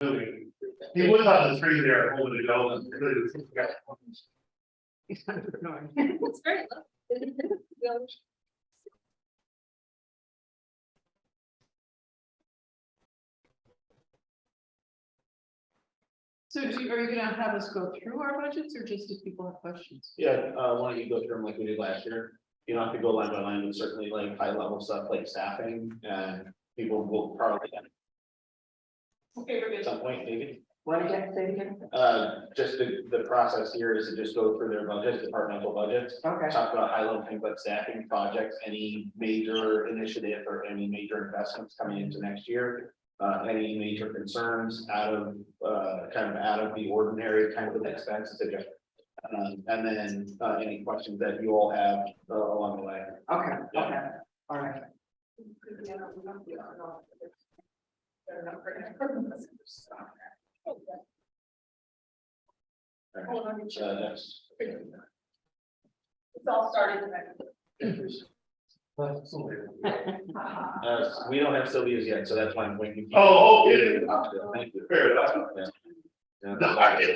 He was on the tree there a moment ago. It's great. So are you gonna have us go through our budgets or just if people have questions? Yeah, why don't you go through them like we did last year? You don't have to go line by line, but certainly like high level stuff like staffing and people will probably Okay, we're at some point maybe. What again, say again? Just the process here is to just go through their budgets, departmental budgets. Okay. Talk about high level things like staffing projects, any major initiative or any major investments coming into next year. Any major concerns out of, kind of out of the ordinary kind of expenses. And then, any questions that you all have along the way. Okay, Yeah. okay, all right. That's. It's all starting tonight. We don't have Sylvia's yet, so that's why I'm waiting. Oh, okay. Thank you. Fair enough. Yeah. No, I get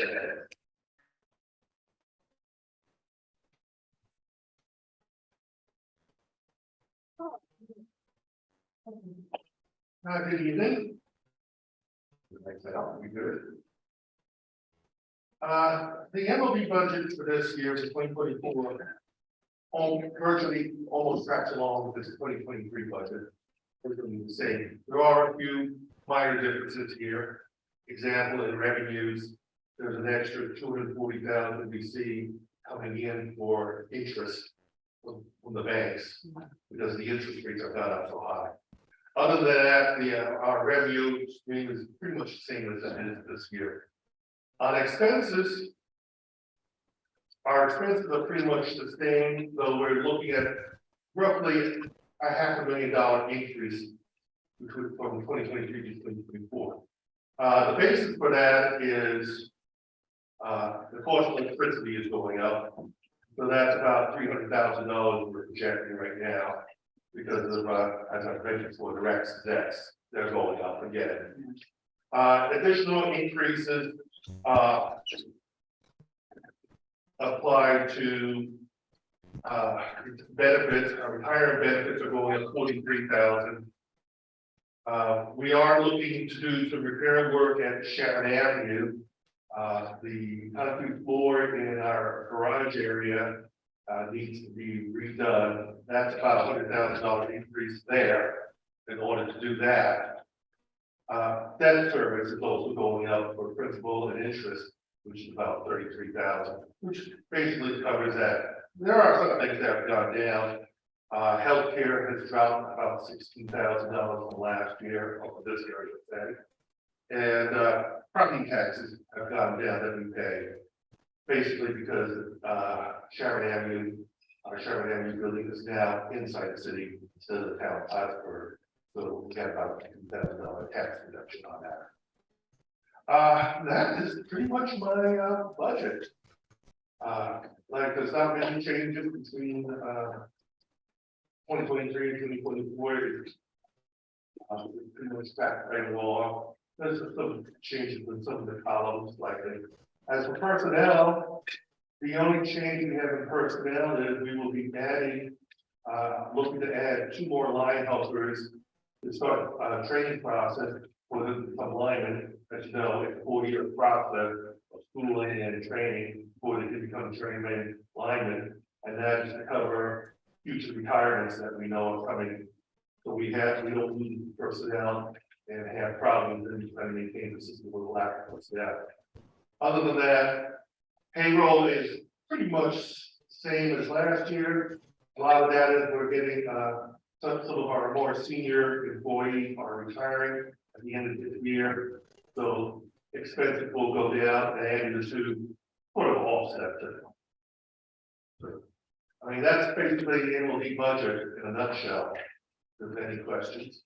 that. Good evening. Like that, I'll be good. The MOB budget for this year is 2024. Virtually almost tracks along with this 2023 budget. Virtually the same. There are a few minor differences here. Example, in revenues, there's an extra 240,000 we see coming in for interest from the banks because the interest rates have gone up so high. Other than that, our revenue stream is pretty much the same as it is this year. On expenses, our expenses are pretty much the same, though we're looking at roughly a $500,000 increase between from 2023 to 2024. The basis for that is the cost of electricity is going up, so that's about $300,000 we're projecting right now because of as I mentioned before, the Rex X, they're going up again. Additional increases apply to benefits. Our retirement benefits are going up 43,000. We are looking to do some repair work at Sharon Avenue. The concrete floor in our garage area needs to be redone. That's about $100,000 increase there in order to do that. Debt service is also going up for principal and interest, which is about 33,000, which basically covers that. There are some things that have gone down. Healthcare has dropped about $16,000 from last year, over this year, I should say. And property taxes have gone down that we pay, basically because Sharon Avenue, our Sharon Avenue building is now inside the city instead of the town of Plattsburgh. So we got about $2,000 tax reduction on that. That is pretty much my budget. Like there's not many changes between 2023 and 2024. Pretty much back right along. There's some changes in some of the columns, like as for personnel, the only change we have in personnel is we will be adding, looking to add 2 more line helpers to start a training process for them to become linemen. As you know, it's a 4-year process of schooling and training before they can become trained linemen, and that is to cover future retirements that we know are coming. So we don't need personnel and have problems in trying to maintain the system with a lack of personnel. Other than that, payroll is pretty much same as last year. A lot of that is we're getting some of our more senior employees are retiring at the end of this year, so expenses will go down and the 2 sort of offset it. So, I mean, that's basically the MLD budget in a nutshell. If there's any questions.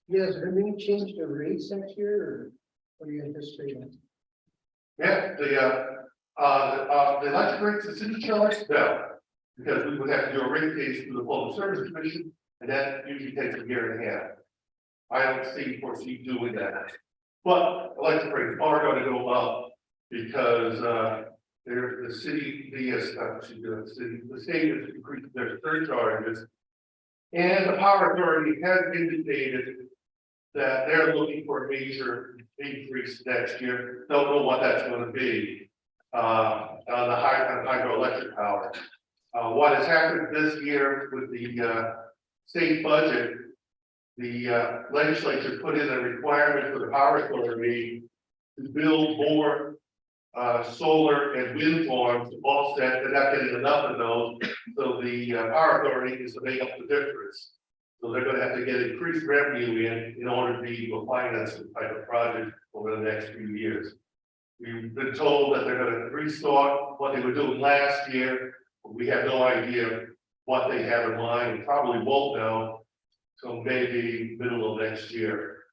Yes, are we change the rates next year, or what are you anticipating? Yeah, the electric rates, the city charge, no, because we would have to do a rate case through the Public Service Commission, and that usually takes a year and a half. I don't foresee doing that. But electric rates are gonna go up because, the city, the state has increased their surcharges. And the power authority has indicated that they're looking for a major increase next year. Don't know what that's gonna be, on the hydroelectric power. What has happened this year with the, state budget, the legislature put in a requirement for the power authority to build more solar and wind farms to offset, they're not getting enough of those. So the power authority is to make up the difference. So they're gonna have to get increased revenue in order to be able to finance the type of project over the next few years. We've been told that they're gonna restart what they were doing last year. We have no idea what they have in mind, probably won't know till maybe middle of next year.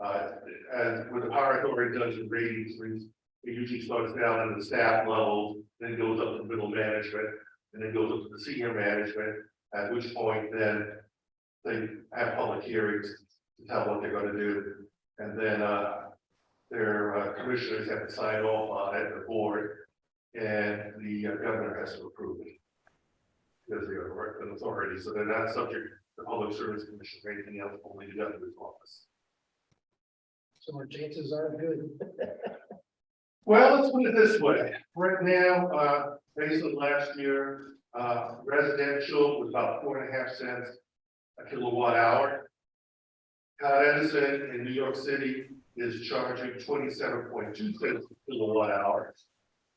And when the power authority does the ratings, it usually starts down in the staff level, then goes up to middle management, and then goes up to the senior management, at which point then they have public hearings to tell what they're gonna do. And then, their commissioners have to sign off on it, the board, and the governor has to approve it. Because they are an authority, so they're not subject to public service commission or anything else, only the governor's office. So our chances are good. Well, let's put it this way, right now, based on last year, residential was about 4.5 cents a kilowatt hour. Con Edison in New York City is charging 27.2 cents a kilowatt hour.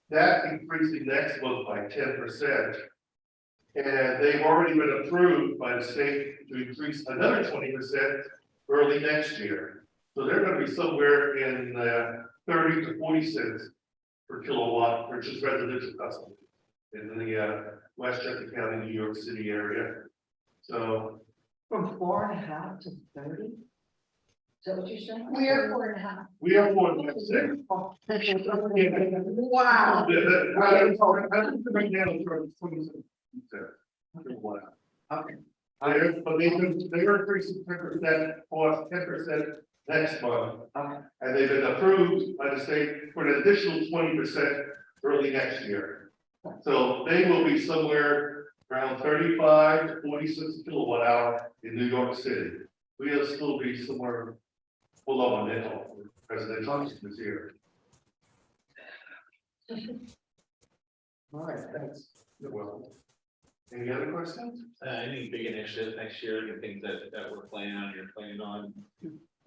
That increasing next month by 10%. And they've already been approved by the state to increase another 20% early next year. So they're gonna be somewhere in 30 to 40 cents per kilowatt for just residential customers in the Westchester County, New York City area. So From 4.5 to 30? Is that what you're saying? We are 4.5. we are more than six. Wow. Okay. But they're increasing 10%, or 10% next month. Okay. And they've been approved by the state for an additional 20% early next year. So they will be somewhere around 35 to 46 kilowatt hour in New York City. We'll still be somewhere below a nickel for residential this year. All right, thanks. You're welcome. Any other questions? Any big initiatives next year, the things that we're planning on, you're planning on?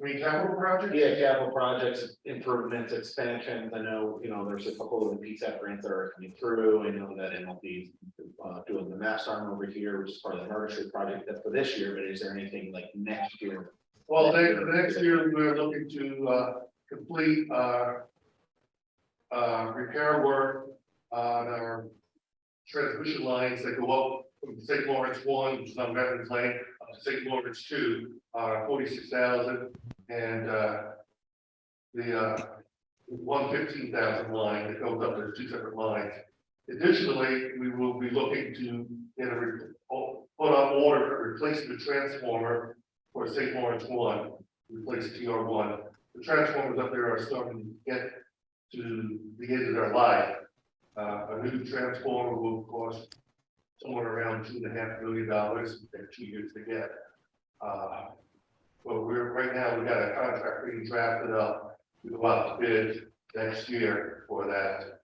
Any capital projects? Yeah, capital projects, improvements, expansions. I know, there's a couple of the PSAP grants that are coming through. I know that MLB doing the Mass Arm over here, which is part of the Murder Street project that's for this year, but is there anything like next year? Well, next year, we're looking to complete repair work on our transmission lines that go up from St. Lawrence 1, which is on Veterans Lane, up to St. Lawrence 2, 46,000, and the 115,000 line that goes up, there's two separate lines. Additionally, we will be looking to put on order a replacement transformer for St. Lawrence 1, replace TR1. The transformers up there are starting to get to the end of their life. A new transformer will cost somewhere around $2.5 million, and 2 years to get. Well, right now, we got a contract being drafted up to go out to bid next year for that.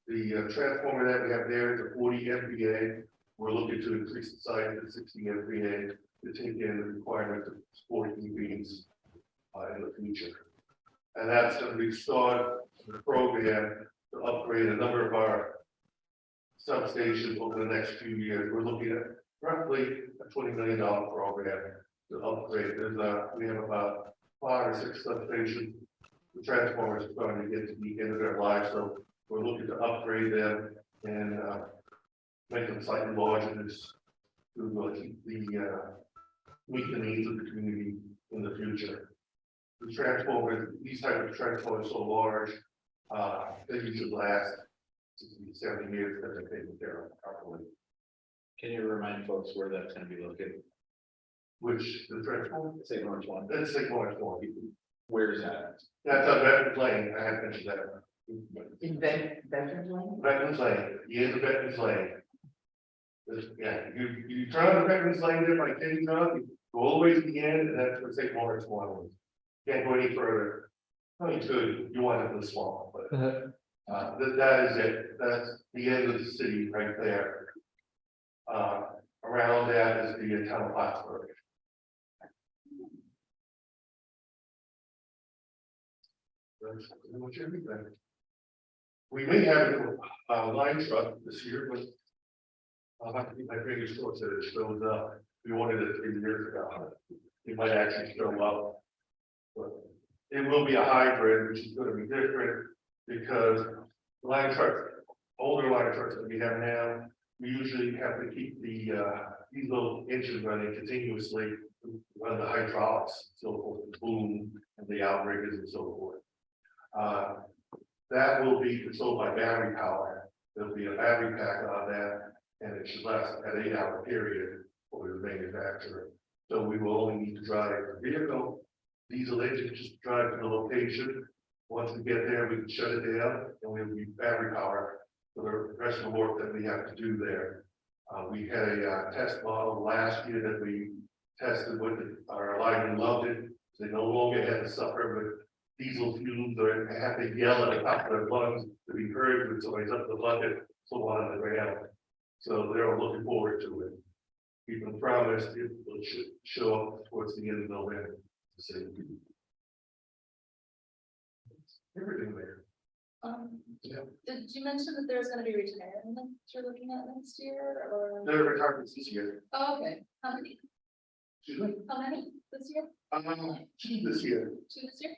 The transformer that we have there is a 40 MVA. We're looking to increase the size to 60 MVA to take in the requirement of 40 EVs in the future. And that's going to be started the program to upgrade a number of our substations over the next few years. We're looking at roughly a $20 million program to upgrade. We have about 5 or 6 substations. The transformers are starting to get to the end of their life, so we're looking to upgrade them and make them slightly larger to keep meet the needs of the community in the future. The transformers, these type of transformers are so large, they usually last 60 to 70 years that they're taken care of properly. Can you remind folks where that's gonna be located? Which the transformer, St. Lawrence 1. that's St. Lawrence 1. Where's that? That's a Veterans Lane, I had mentioned that. In Veterans Lane? Veterans Lane, the end of Veterans Lane. Yeah, you turn on Veterans Lane there by Kenny Road, you go all the way to the end, and that's where St. Lawrence one. Can't go any further. I mean, good, you want it to small, but, that is it, that's the end of the city right there. Around that is the town of Plattsburgh. That's pretty much everything. We may have a line truck this year, but I'll have to keep my fingers crossed that it shows up. We wanted it 3 years ago. It might actually show up. But it will be a hybrid, which is going to be different because line trucks, older line trucks that we have now, we usually have to keep the these little engines running continuously, run the hydraulics, so forth, the boom, and the outriggers and so forth. That will be controlled by battery power. There'll be a battery pack on that, and it should last an 8-hour period for the manufacturer. So we will only need to drive the vehicle, diesel engine, just drive to the location. Once we get there, we can shut it down, and we'll be battery power for the rest of the work that we have to do there. We had a test model last year that we tested with our linemen loved it. They no longer had to suffer with diesel fumes or have to yell at the top of their lungs to be heard when somebody's up the bucket, so on the ground. So they're looking forward to it. We can promise it will show up towards the end of November. To say everything there. Yeah. Did you mention that there's gonna be retirements you're looking at next year, or? They're retirements this year. Oh, okay, how many, Excuse me? how many this year? 2 this year. 2 this year?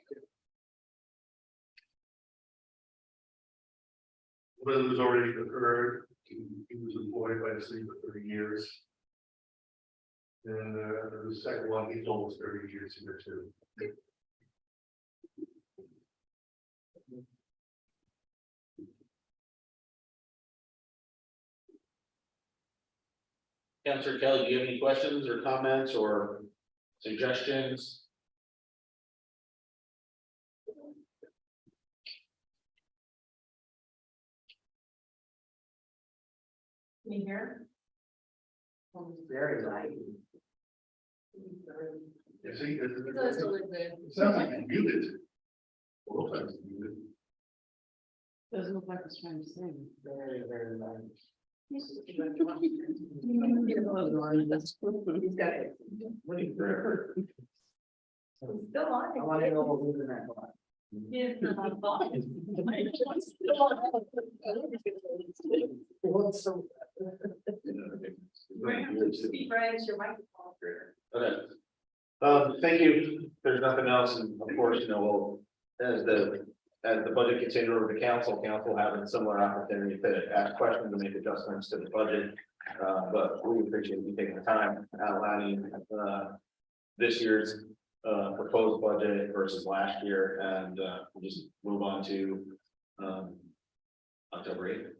One of them was already occurred. He was employed by the city for 30 years. And the second one, he's almost 30 years here too. Councilor Kelly, do you have any questions or comments or suggestions? Can you hear? Very light. You see, it Those are really good. sounds like you muted. Both times you muted. Doesn't look like it's trying to sing. Very, very light. He's He's got it. What do you? Still on. I want to know what was in that box. What's so? Speak right into your microphone. Okay. Thank you. There's nothing else, and of course, we'll, as the budget gets into the council having similar opportunity to ask questions and make adjustments to the budget. But we appreciate you taking the time outlining, this year's, proposed budget versus last year, and, we'll just move on to, October 8th.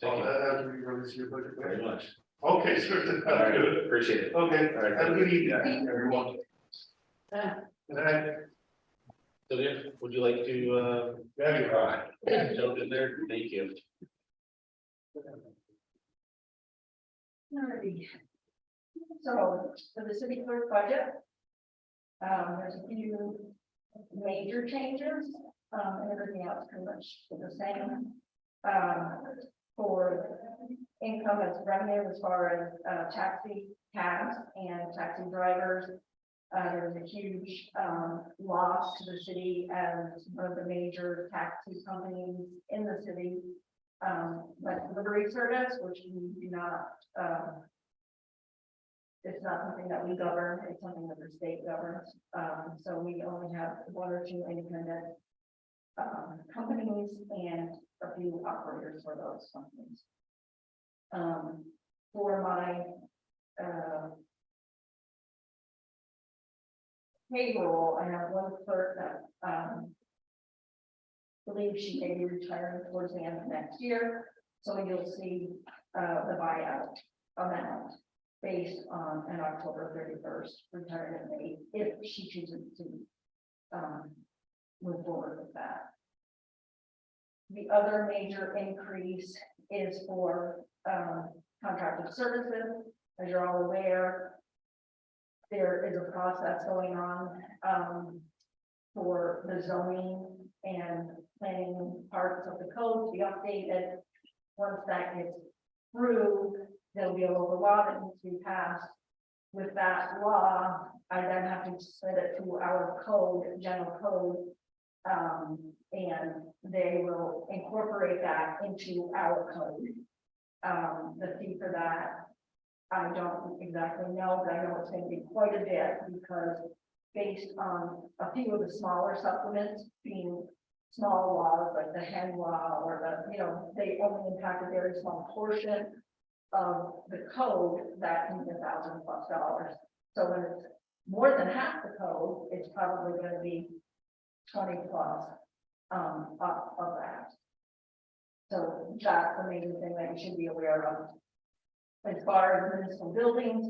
Thank you After we release your budget. very much. Okay, sure. All That's right, good. appreciate it. Okay, All right. have a good evening, Yeah. everyone. Good night. Sylvia, would you like to, Yeah, you're right. jump in there? Thank you. Alrighty. So, for the city clerk budget. There's a few major changes, and everything else pretty much the same. For income as revenue as far as taxi cabs and taxi drivers. There was a huge loss to the city as one of the major taxi companies in the city. Like delivery service, which we do not, it's not something that we govern, it's something that the state governs. So we only have 1 or 2 independent companies and a few operators for those companies. For my payroll, I have one clerk that believe she may be retiring towards the end of next year. So you'll see the buyout amount based on an October 31st retirement date, if she chooses to move forward with that. The other major increase is for, contracted services. As you're all aware, there is a process going on, for the zoning and planning parts of the code to be updated. Once that gets through, there'll be a local law that needs to be passed. With that law, I then have to submit it to our code, general code. And they will incorporate that into our code. The fee for that, I don't exactly know, but I know it's gonna be quite a bit because based on a few of the smaller supplements being small laws, like the hen law or the, they only impact a very small portion of the code that can be $1,000+. So when it's more than half the code, it's probably going to be 20+ up of that. So that's the main thing that you should be aware of. As far as municipal buildings,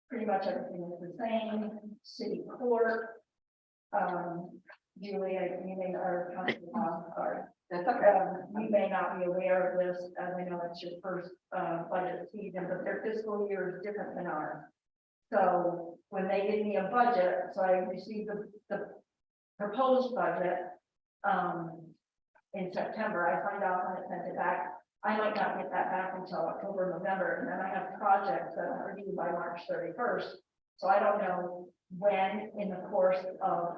pretty much everything is the same. City court, Julie, you may, or sorry. That's okay. You may not be aware of this, as I know it's your first budget season, but their fiscal year is different than ours. So when they give me a budget, so I received the proposed budget in September, I find out when it sent it back. I might not get that back until October, November, and then I have projects that are due by March 31st. So I don't know when in the course of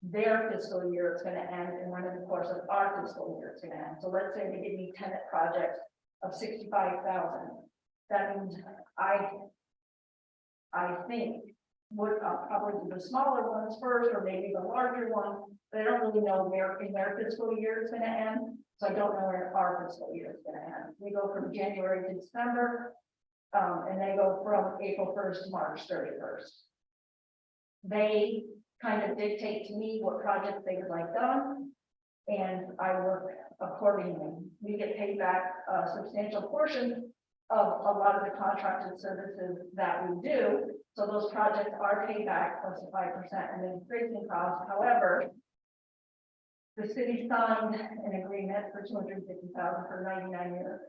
their fiscal year it's going to end and when in the course of our fiscal year it's going to end. So let's say they give me tenant projects of 65,000. That means I think would probably do the smaller ones first or maybe the larger one, but I don't really know where in their fiscal year it's going to end. So I don't know where our fiscal year is going to end. We go from January to December, and they go from April 1st to March 31st. They kind of dictate to me what projects they would like done, and I work accordingly. We get paid back a substantial portion of a lot of the contracted services that we do. So those projects are paid back plus 5% and increasing costs. However, the city signed an agreement for $250,000 for 99-year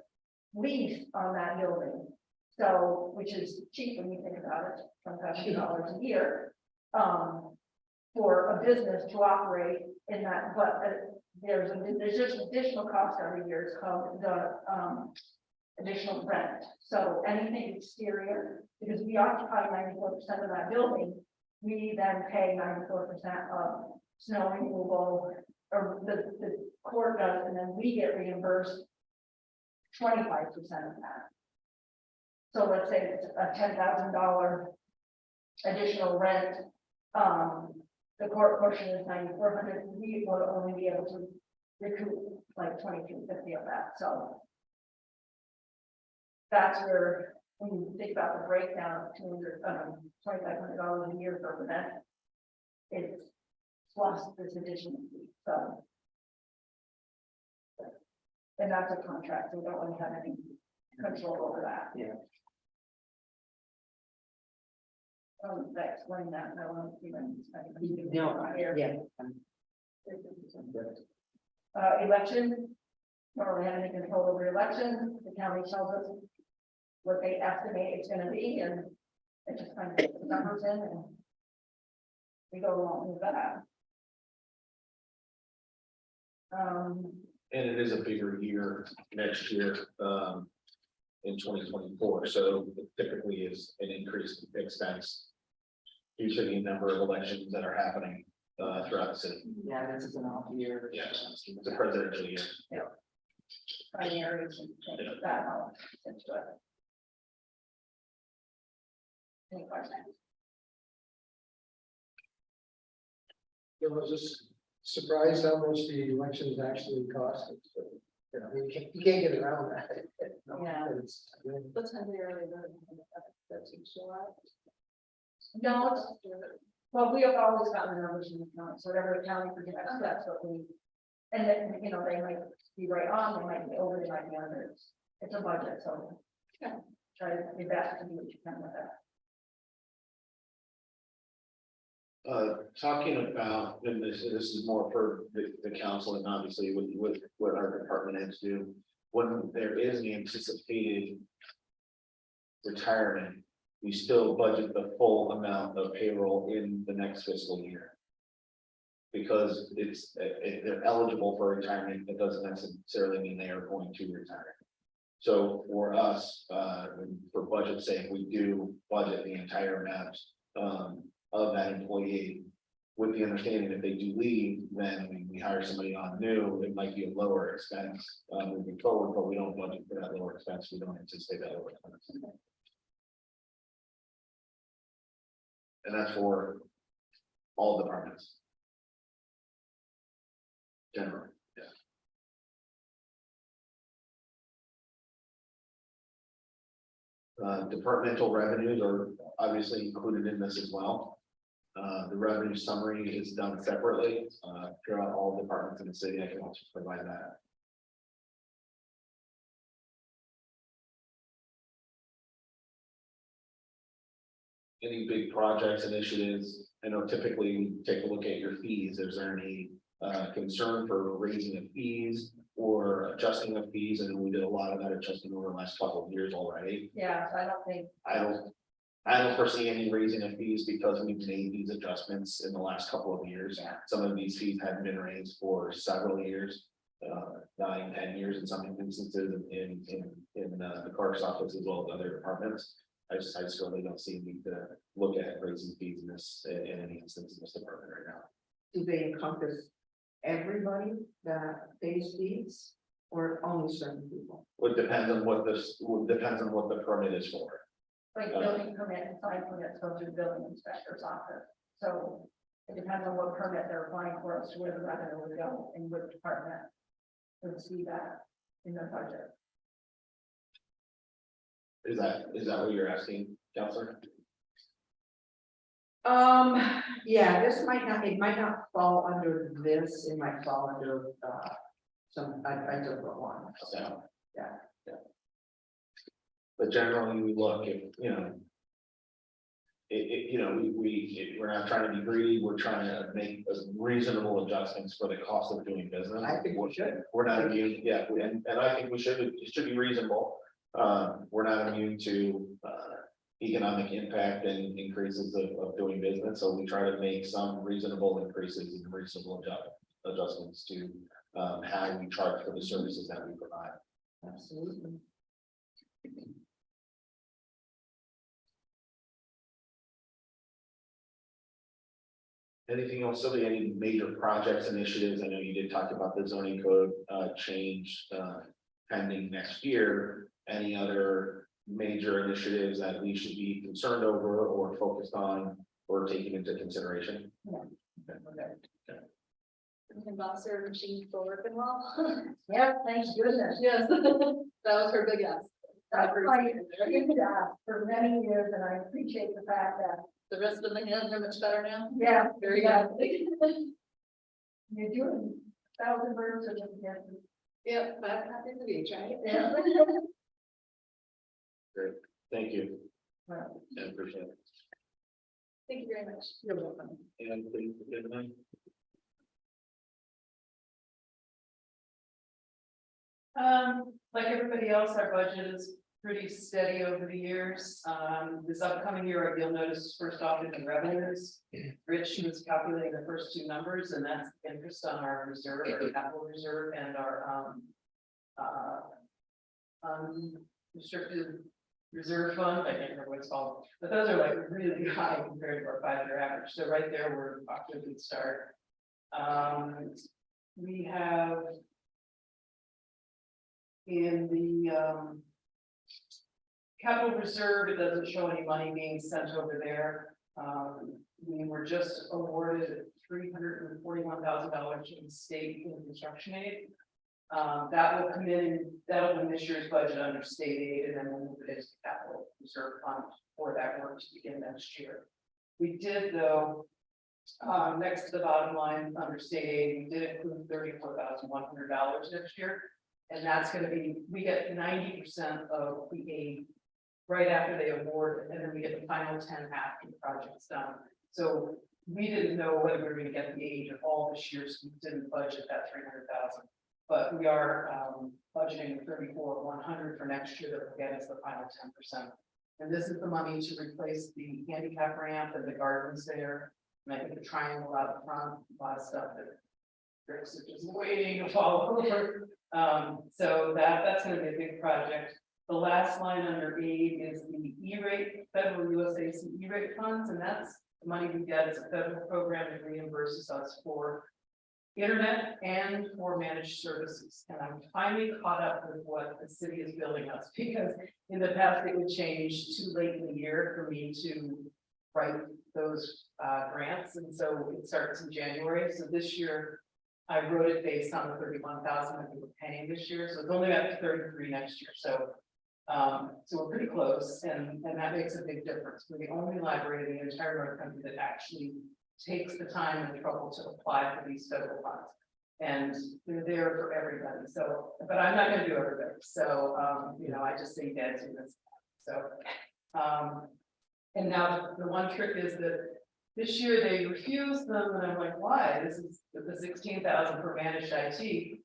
lease on that building. So, which is cheap when you think about it, $1,000 a year, for a business to operate in that, but there's just additional cost every year. It's called the additional rent. So anything exterior, because we occupy 94% of that building, we then pay 94% of snow removal, or the court does, and then we get reimbursed 25% of that. So let's say it's a $10,000 additional rent. The court portion is $9,400. We will only be able to recoup like $2,250 of that. So that's where, when you think about the breakdown of $2,500 a year for rent, it's plus this additional fee. So, and that's a contract, so we don't really have any control over that. Yeah. That explain that, no one even. No, yeah. Election, we don't really have any control over election. The county tells us what they estimate it's gonna be, and it just kind of puts the numbers in, and we go along with that. And it is a bigger year next year, in 2024, so it typically is an increase in expense due to the number of elections that are happening throughout the city. Yeah, this is an off year. Yeah, it's a presidential year. Primaries and things like that. All into it. Any questions? I was just surprised how much the elections actually cost. You can't get around that. Yeah. What's the early voting? That's July. No, it's, well, we have always gotten the numbers from the county, so whatever the county projects, that's what we, and then, they might be right on, they might be over, they might be under. It's a budget, so. Yeah. Try to be best to do what you can with that. Talking about, and this is more for the council and obviously with what our department heads do. When there is an anticipated retirement, we still budget the full amount of payroll in the next fiscal year. Because if they're eligible for retirement, it doesn't necessarily mean they are going to retire. So for us, for budget's sake, we do budget the entire amount of that employee. With the understanding that they do leave, then we hire somebody on new, it might be a lower expense moving forward, but we don't budget for that lower expense. We don't anticipate that lower expense. And that's for all departments. Generally, yeah. Departmental revenues are obviously included in this as well. The revenue summary is done separately throughout all departments in the city. I can also provide that. Any big projects, initiatives? I know typically we take a look at your fees. Is there any concern for raising of fees or adjusting of fees? And we did a lot of that adjustment over the last couple of years already. Yeah, so I don't think, I don't foresee any raising of fees because we've made these adjustments in the last couple of years. Yeah. Some of these fees have been raised for several years, 9, 10 years in some instances in the clerk's office as well as other departments. I just really don't see a need to look at raising fees in any instance in this department right now. Do they encompass everybody that pays fees or only certain people? It depends on what the permit is for. like building permit and sign permits go through the building inspector's office. So it depends on what permit they're applying for as to where the revenue would go and which department would see that in their budget. Is that what you're asking, Counselor? Yeah, it might not fall under this, it might fall under, I don't know one. So. Yeah. But generally, we look at, we're not trying to be greedy, we're trying to make reasonable adjustments for the cost of doing business. I think we should. We're not immune, yeah, and I think it should be reasonable. We're not immune to, economic impact and increases of doing business, so we try to make some reasonable increases and reasonable adjustments to, how we charge for the services that we provide. Absolutely. Anything else, Sylvia, any major projects, initiatives? I know you did talk about the zoning code change pending next year. Any other major initiatives that we should be concerned over or focused on or taking into consideration? And Boxer machine still working well. Yeah, thank goodness. Yes, that was her big yes. That's like, good job for many years, and I appreciate the fact that, The rest of the hands are much better now. yeah, Very yeah, good. you're doing 1,000 birds or something. Yep, but happy to be, right? Yeah. Thank you. Well, I appreciate it. Thank you very much. you're welcome. And please, good night. Like everybody else, our budget is pretty steady over the years. This upcoming year, you'll notice first off in the revenues. Rich was calculating the first two numbers, and that's interest on our reserve, our capital reserve, and our restricted reserve fund. I can't remember what it's called, but those are like really high compared to our 5-year average. So right there, we're off to a good start. We have in the capital reserve, it doesn't show any money being sent over there. We were just awarded $341,000 in state in construction aid. That will come in, that'll be in this year's budget under state aid, and then we'll move it into the capital reserve fund for that work to begin next year. We did though, next to the bottom line under state aid, we did include $34,100 next year. And that's going to be, we get 90% of the aid right after they award, and then we get the final 10 after the project's done. So we didn't know whether we were gonna get the aid at all this year, so we didn't budget that 300,000. But we are budgeting 34,100 for next year that will get us the final 10%. And this is the money to replace the handicap ramp and the gardens there. And I think the triangle out front, a lot of stuff that Rick's just waiting to fall over. So that's gonna be a big project. The last line under aid is the E-rate, federal USAC E-rate funds, and that's the money we get. It's a federal program that reimburses us for internet and for managed services. And I'm finally caught up with what the city is billing us, because in the past it would change too late in the year for me to write those grants, and so it starts in January. So this year I wrote it based on the 31,000 that we were paying this year, so it's only up to 33 next year. So we're pretty close, and that makes a big difference. We're the only library in the entire North Country that actually takes the time and trouble to apply for these federal funds. And they're there for everybody, so, but I'm not gonna do everybody, so, you know, I just say dead to this. So, and now the one trick is that this year they refused them, and I'm like, why? This is the 16,000 for managed IT.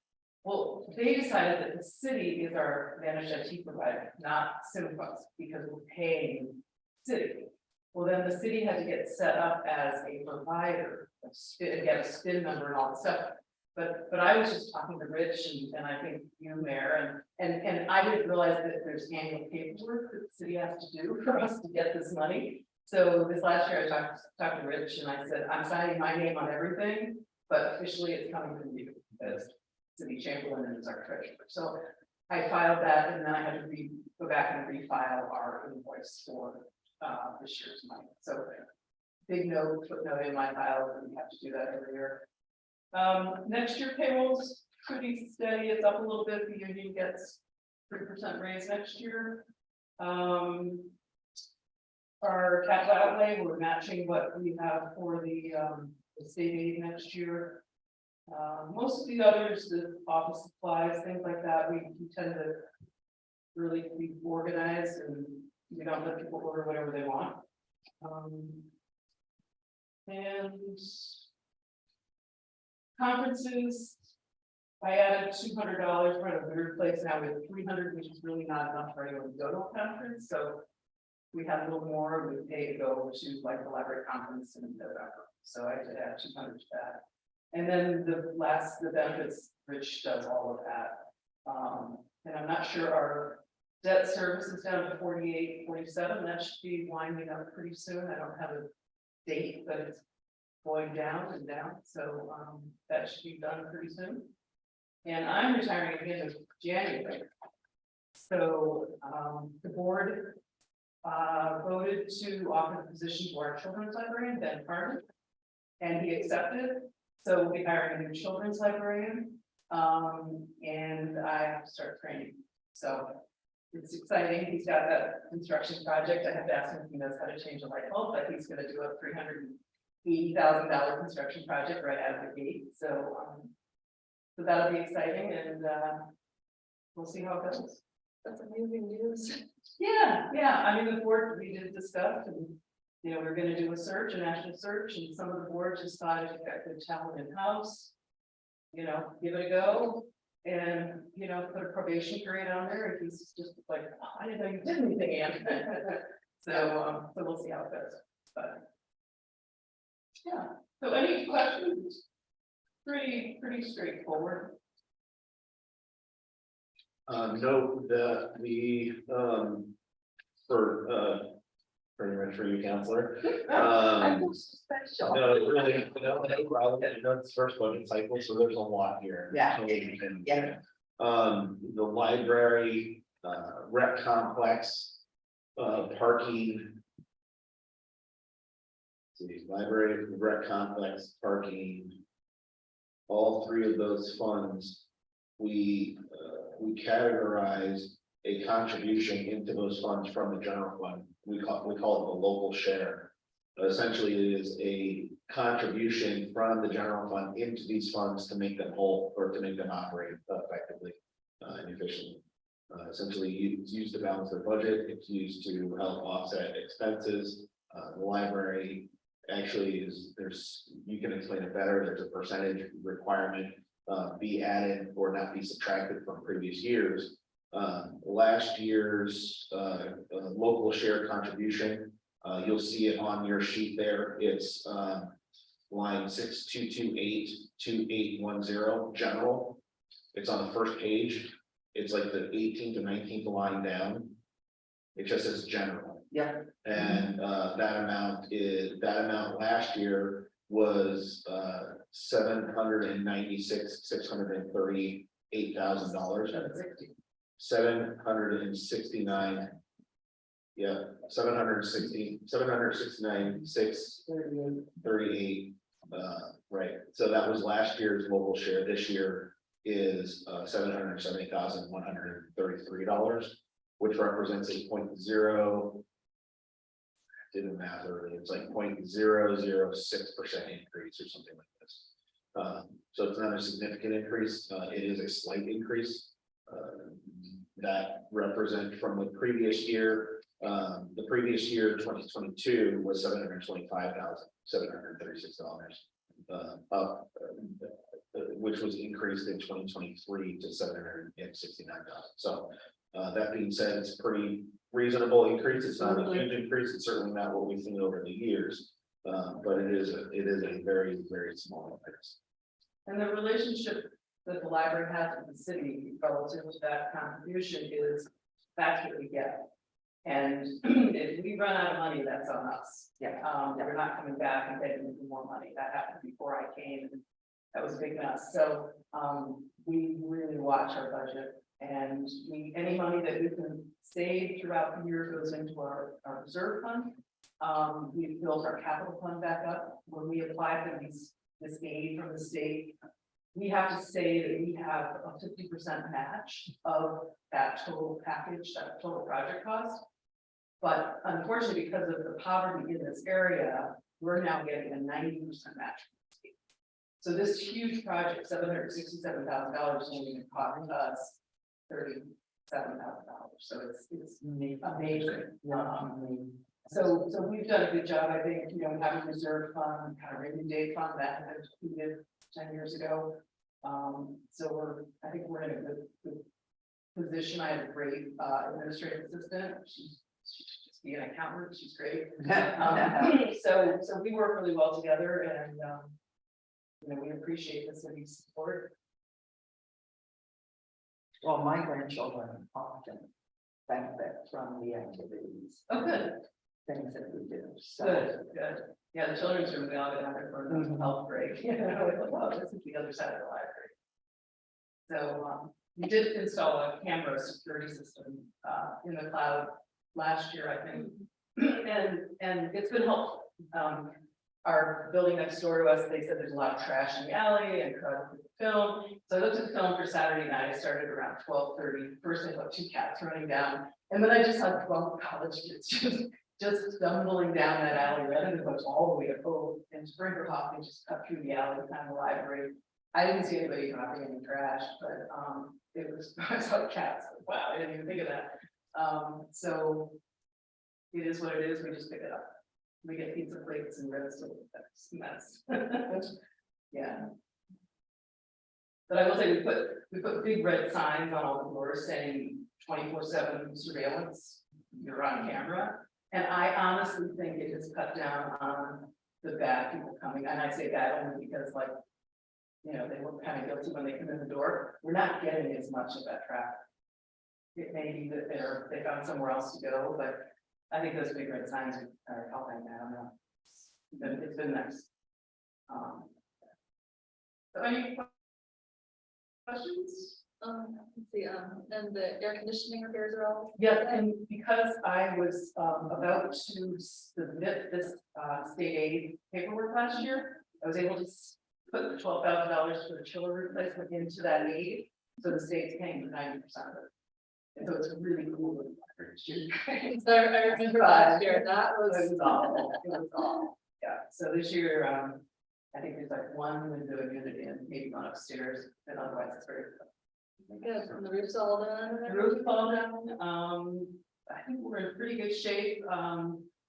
Well, they decided that the city is our managed IT provider, not Cineplex, because we're paying city. Well, then the city had to get set up as a provider, get a SPIN number and all that stuff. But I was just talking to Rich and I think you, Mayor, and I didn't realize that there's annual paperwork that the city has to do for us to get this money. So this last year I talked to Rich and I said, I'm signing my name on everything, but officially it's coming from you as city chamberlain and as our treasurer. So I filed that, and then I had to go back and refile our invoice for this year's money. So big note, footnote in my file, and we have to do that every year. Next year payroll's pretty steady. It's up a little bit. The union gets 3% raise next year. Our capital outlay, we're matching what we have for the state aid next year. Most of the others, the office supplies, things like that, we tend to really be organized, and we don't let people order whatever they want. And conferences, I added $200. We're at a weird place now with 300, which is really not enough for anyone to go to a conference. So we had a little more. We pay to go to like the library conference in November. So I did add 200 to that. And then the benefits, Rich does all of that. And I'm not sure our debt service is down to 48.47. That should be winding up pretty soon. I don't have a date, but it's going down and down. So that should be done pretty soon. And I'm retiring at the end of January. So the board voted to offer the position to our children's librarian, Ben Carter, and he accepted. So we'll be hiring a new children's librarian, and I have to start training. So it's exciting. He's got that construction project. I have to ask him if he knows how to change a light bulb, but he's going to do a $380,000 construction project right out of the gate. So, so that'll be exciting, and we'll see how it goes. That's amazing news. Yeah. I mean, the board, we did discuss, and you know, we're gonna do a search, a national search, and some of the boards decided to get good talent in-house. You know, give it a go, and, you know, put a probation period on there, if he's just like, oh, I didn't know you did anything, Ann. So we'll see how it goes, but. Yeah, so any questions? Pretty straightforward. No, pretty much for you, counselor. I'm just special. No, really, no problem. It's first budget cycle, so there's a lot here. Yeah. And, Yeah. The library, rec complex, parking. See, library, rec complex, parking. All three of those funds, we categorize a contribution into those funds from the general fund. We call it the local share. Essentially, it is a contribution from the general fund into these funds to make them whole or to make them operate effectively and efficiently. Essentially, it's used to balance their budget. It's used to help offset expenses. The library actually is, you can explain it better, there's a percentage requirement. Be added or not be subtracted from previous years. Last year's, local share contribution, you'll see it on your sheet there, it's, line 62282810 general. It's on the first page, it's like the 18th to 19th line down. It just says general. Yeah. And that amount last year was $796,638,000. 769. Yeah, 769,638. Right, so that was last year's local share. This year is $770,133, which represents a 0.0. Did the math earlier, it's like 0.006% increase or something like this. So it's not a significant increase, it is a slight increase. That represent from the previous year. The previous year, 2022, was $725,736, up, which was increased in 2023 to $769,000. So, that being said, it's a pretty reasonable increase. It's not a huge increase. It's certainly not what we've seen over the years, but it is a very, very small increase. And the relationship that the library has with the city relative to that contribution is, that's what we get. And if we run out of money, that's on us. Yeah. We're not coming back and getting more money. That happened before I came, and that was a big mess. So, we really watch our budget, and any money that we can save throughout the year goes into our reserve fund. We've built our capital fund back up. When we apply for this aid from the state, we have to say that we have a 50% match of that total package, that total project cost. But unfortunately, because of the poverty in this area, we're now getting a 90% match. So this huge project, $767,000, is only going to cost us $37,000. So it's amazing. So we've done a good job. I think, we have a reserve fund, kind of rainy day fund that we did 10 years ago. So I think we're in a good position. I have a great administrative assistant. She's just be an accountant. She's great. So we work really well together, and we appreciate the city's support. Well, my grandchildren often benefit from the activities, Oh, good, things that we do. So good. Yeah, the children's room, we all get out there for a mental health break. It's like, oh, this is the other side of the library. So we did install a camera security system in the cloud last year, I think, and it's been helpful. Our building next door to us, they said there's a lot of trash in the alley and crowded with the film. So I looked at the film for Saturday night. I started around 12:30. First, I saw 2 cats running down, and then I just saw 12 college kids just stumbling down that alley, rather than go all the way to Cove and Springerhoff and just cut through the alley behind the library. I didn't see anybody dropping any trash, but it was, I saw cats. Wow, I didn't even think of that. So it is what it is. We just pick it up. We get pizza plates and red soap. That's a mess. Yeah. But I will say, we put big red signs on all the doors saying 24/7 surveillance. You're on camera. And I honestly think it has cut down on the bad people coming. And I say that only because, like, they were kind of guilty when they come in the door. We're not getting as much of that traffic. It may be that they found somewhere else to go, but I think those big red signs are helping. I don't know. It's been nice. So any questions? Let's see, and the air conditioning repairs are all. Yes, and because I was about to submit this state aid paperwork last year, I was able to put the $12,000 for the chiller replacement into that aid, so the state's paying for 90% of it. And so it's really cool. So I remember last year, that It was. was awful. It was awful. Yeah, so this year, I think there's like one window unit in, maybe one upstairs, and otherwise it's very good. Good, and the roof's all done. The roof is all down. I think we're in pretty good shape.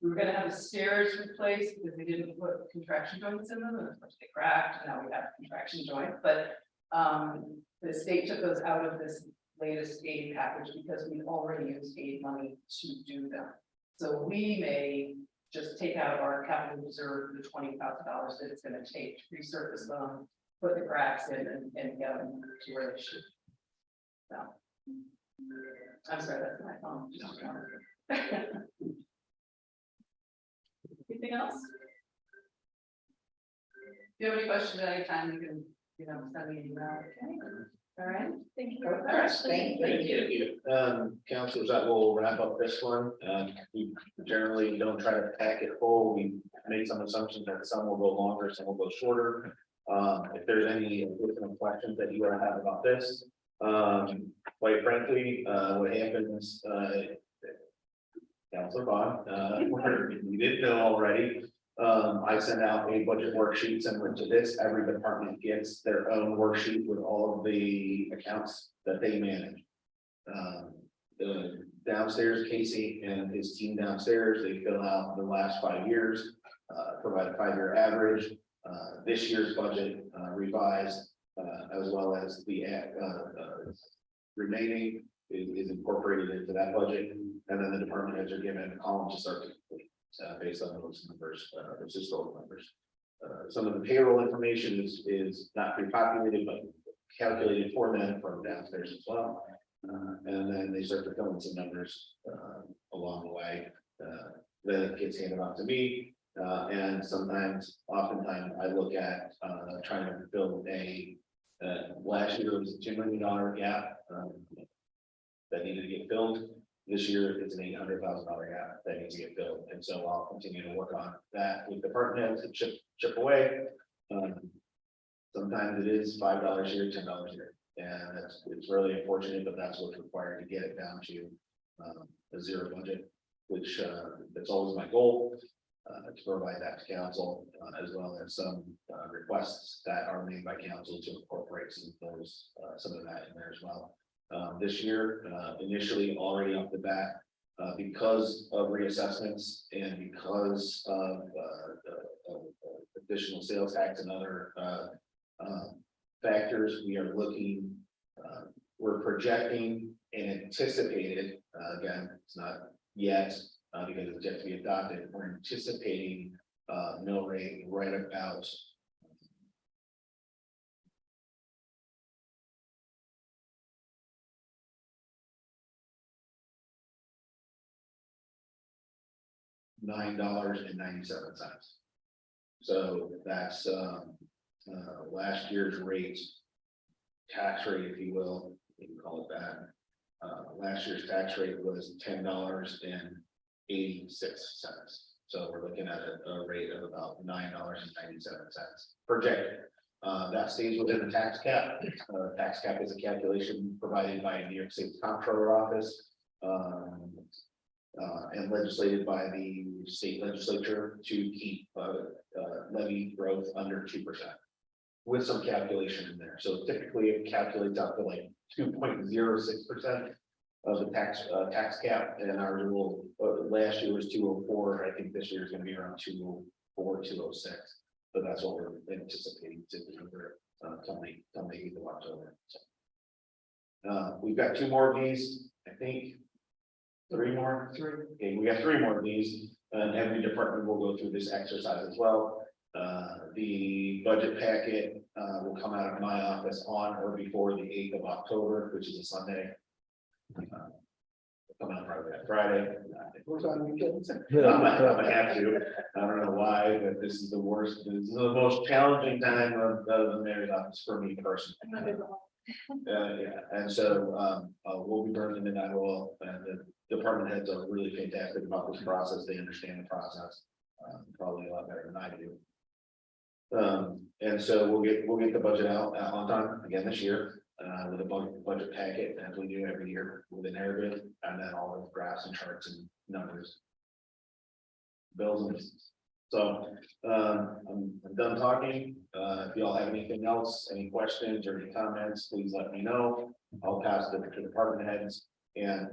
We were gonna have the stairs replaced because we didn't put contraction joints in them, and of course they cracked, now we have contraction joints, but. The state took those out of this latest aid package because we already used aid money to do them. So we may just take out of our capital reserve the $20,000 that it's gonna take to resurface them, put the cracks in and get them to where they should. So. I'm sorry, that's my phone. Anything else? If you have any questions at any time, you can, send me an email. Okay. All right. Thank you. All right. Thank you. Councilors, that will wrap up this one. We generally don't try to pack it full. We made some assumptions that some will go longer, some will go shorter. If there's any additional questions that you want to have about this, quite frankly, what happens, Councilor Bond, we didn't know already. I sent out a budget worksheet similar to this. Every department gets their own worksheet with all of the accounts that they manage. The downstairs, Casey and his team downstairs, they fill out the last 5 years, provide a 5-year average. This year's budget revised, as well as the remaining is incorporated into that budget. And then the department heads are given a column to start to complete. Based on those numbers, those historical numbers. Some of the payroll information is not pre-populated, but calculated for them from downstairs as well. And then they start to fill in some numbers along the way. Then it gets handed off to me. And oftentimes I look at trying to build last year was a $2 million gap that needed to get filled. This year, it's an $800,000 gap that needs to get filled, and so I'll continue to work on that with department heads and chip away. Sometimes it is $5 here, $10 here, and it's really unfortunate, but that's what's required to get it down to a zero budget, which that's always my goal to provide that to council, as well as some requests that are made by council to incorporate some of that in there as well. This year, initially already off the bat, because of reassessments and because of additional sales tax and other factors, we are looking, we're projecting and anticipated, again, it's not yet because it's yet to be adopted, we're anticipating mill rate right about $9.97. So that's last year's rate, tax rate, if you will, you can call it that. Last year's tax rate was $10.86. So we're looking at a rate of about $9.97 projected. That stays within the tax cap. Tax cap is a calculation provided by New York State Comptroller Office. And legislated by the state legislature to keep levy growth under 2%, with some calculation in there. So typically it calculates out to like 2.06% of the tax cap, and our rule last year was 204. I think this year is going to be around 204, 206. So that's what we're anticipating to deliver come the 8th of October. So, we've got 2 more of these, I think. 3 more? 3. Okay, we got 3 more of these, and every department will go through this exercise as well. The budget packet will come out of my office on or before the 8th of October, which is a Sunday. Come out probably that Friday. Who's on weekends? I'm gonna have to. I don't know why, but this is the worst. This is the most challenging time of the mayor's office for me personally. Yeah, and so we'll be burning the midnight oil, and the department heads are really fantastic about this process. They understand the process probably a lot better than I do. And so we'll get the budget out on time again this year with a budget packet, as we do every year, with a narrative, and then all of graphs and charts and numbers, bills and so I'm done talking. If y'all have anything else, any questions or any comments, please let me know. I'll pass it to the department heads And,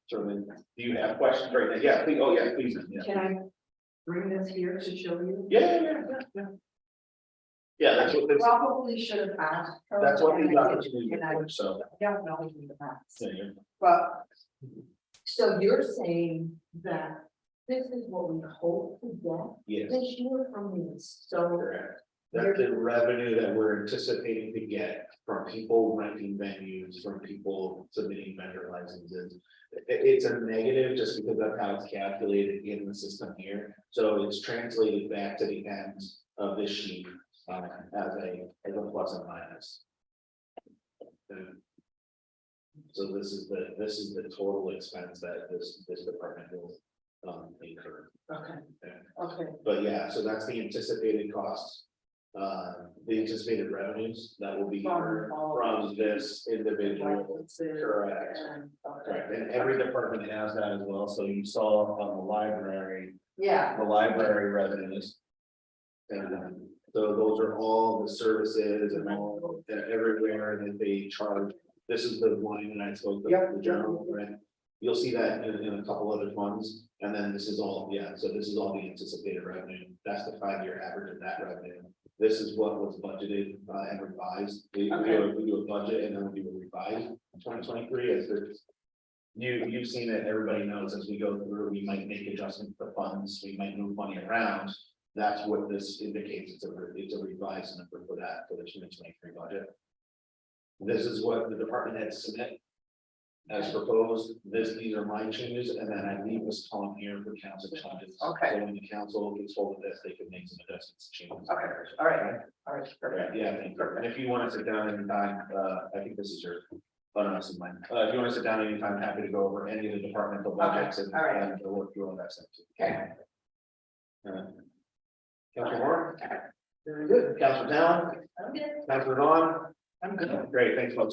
certainly, do you have questions right now? Yeah, please, oh, yeah, please, yeah. Can I bring this here to show you? Yeah. Yeah, that's what this, Probably should have asked. her, that's what and these I didn't, opportunities and I are for, so. don't know who the maps. Yeah, yeah. But, so you're saying that this is what we hope to get Yes, this year from these, so. correct. That's the revenue that we're anticipating to get from people renting venues, from people submitting vendor licenses. It's a negative just because that's how it's calculated in the system here. So it's translated back to the end of this sheet as a plus and minus. And so this is the total expense that this department will incur. Okay, Yeah. okay. But yeah, so that's the anticipated cost. The anticipated revenues that will be earned from this individual. Correct. Correct, and every department has that as well, so you saw on the library, Yeah, the library revenues. And so those are all the services and all, everywhere that they charge. This is the line that I spoke of, Yep. the general, right? You'll see that in a couple other funds, and then this is all, yeah, so this is all the anticipated revenue. That's the 5-year average of that revenue. This is what was budgeted and revised. We do a budget and then we do a revised in 2023 as there's. You've seen it, everybody knows as we go through, we might make adjustments to funds, we might move money around. That's what this indicates. It's a revised number for that, for the 2023 budget. This is what the department heads submit. As proposed, these are my changes, and then I leave this column here for council changes. Okay. So when the council gets hold of this, they can make some adjustments, changes. Okay. all right, perfect. Right, yeah, thank you. And if you want to sit down anytime, I think this is your, oh, no, this is mine. If you want to sit down anytime, happy to go over any of the departmental budgets and, all right. and we'll work through all that stuff too. Okay. Councilor Moore, Very good. Councilor Down, I'm good. Councilor Vaughn, I'm good. great, thanks folks.